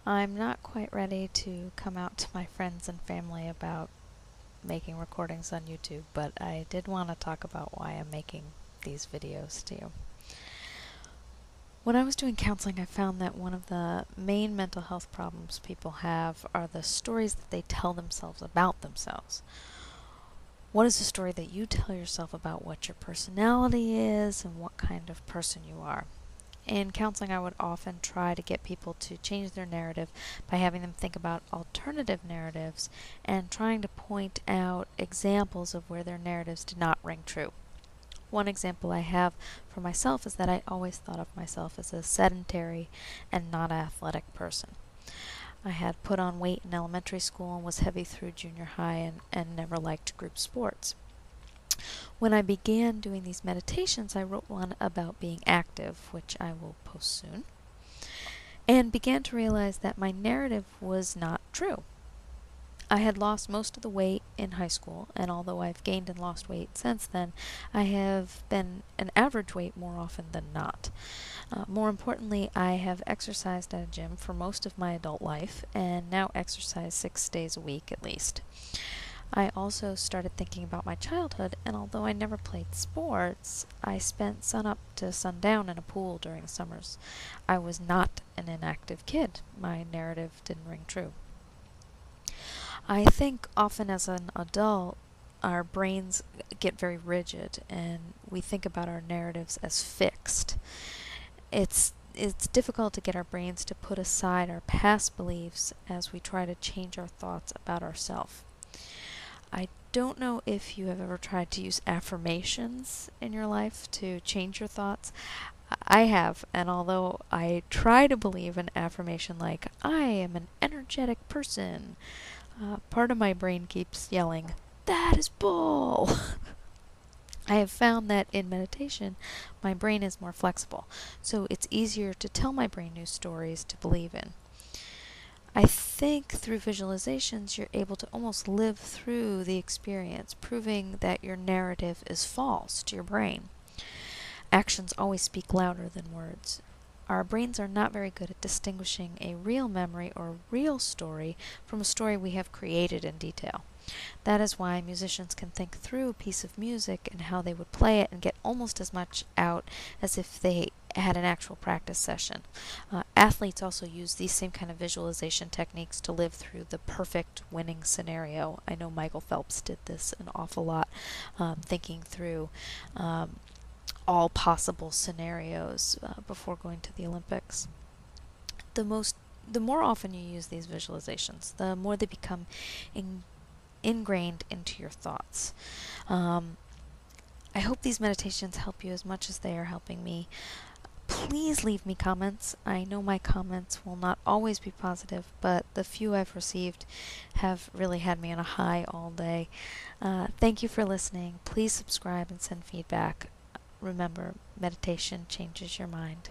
I'm not quite ready to come out to my friends and family about making recordings on YouTube, but I did want to talk about why I'm making these videos to you. When I was doing counseling, I found that one of the main mental health problems people have are the stories that they tell themselves about themselves. What is the story that you tell yourself about what your personality is and what kind of person you are? In counseling, I would often try to get people to change their narrative by having them think about alternative narratives and trying to point out examples of where their narratives did not ring true. One example I have for myself is that I always thought of myself as a sedentary and not athletic person. I had put on weight in elementary school and was heavy through junior high and never liked group sports. When I began doing these meditations, I wrote one about being active, which I will post soon, and began to realize that my narrative was not true. I had lost most of the weight in high school, and although I've gained and lost weight since then, I have been an average weight more often than not. More importantly, I have exercised at a gym for most of my adult life, and now exercise 6 days a week at least. I also started thinking about my childhood, and although I never played sports, I spent sunup to sundown in a pool during summers. I was not an inactive kid. My narrative didn't ring true. I think often as an adult, our brains get very rigid, and we think about our narratives as fixed. It's difficult to get our brains to put aside our past beliefs as we try to change our thoughts about ourselves. I don't know if you have ever tried to use affirmations in your life to change your thoughts. I have, and although I try to believe an affirmation like, I am an energetic person, part of my brain keeps yelling, that is bull! I have found that in meditation, my brain is more flexible, so it's easier to tell my brain new stories to believe in. I think through visualizations you're able to almost live through the experience, proving that your narrative is false to your brain. Actions always speak louder than words. Our brains are not very good at distinguishing a real memory or real story from a story we have created in detail. That is why musicians can think through a piece of music and how they would play it and get almost as much out as if they had an actual practice session. Athletes also use these same kind of visualization techniques to live through the perfect winning scenario. I know Michael Phelps did this an awful lot, thinking through all possible scenarios before going to the Olympics. The more often you use these visualizations, the more they become ingrained into your thoughts. I hope these meditations help you as much as they are helping me. Please leave me comments. I know my comments will not always be positive, but the few I've received have really had me on a high all day. Thank you for listening. Please subscribe and send feedback. Remember, meditation changes your mind.